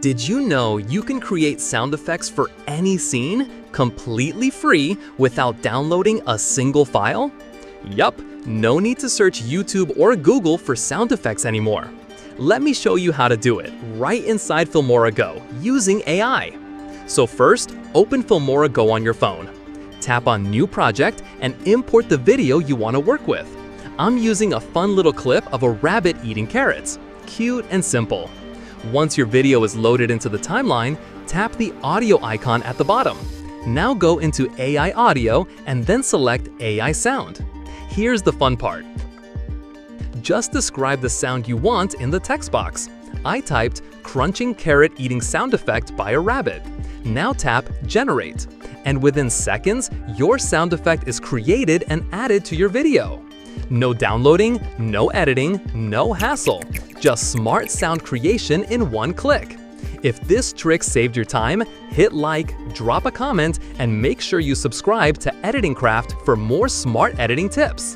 Did you know you can create sound effects for any scene completely free without downloading a single file? Yup, no need to search YouTube or Google for sound effects anymore. Let me show you how to do it right inside FilmoraGo using AI. So first, open FilmoraGo on your phone. Tap on New Project and import the video you want to work with. I'm using a fun little clip of a rabbit eating carrots. Cute and simple. Once your video is loaded into the timeline, tap the audio icon at the bottom. Now go into AI Audio and then select AI Sound. Here's the fun part. Just describe the sound you want in the text box. I typed crunching carrot eating sound effect by a rabbit. Now tap Generate. And within seconds, your sound effect is created and added to your video. No downloading, no editing, no hassle. Just smart sound creation in one click. If this trick saved your time, hit like, drop a comment, and make sure you subscribe to Editing Craft for more smart editing tips.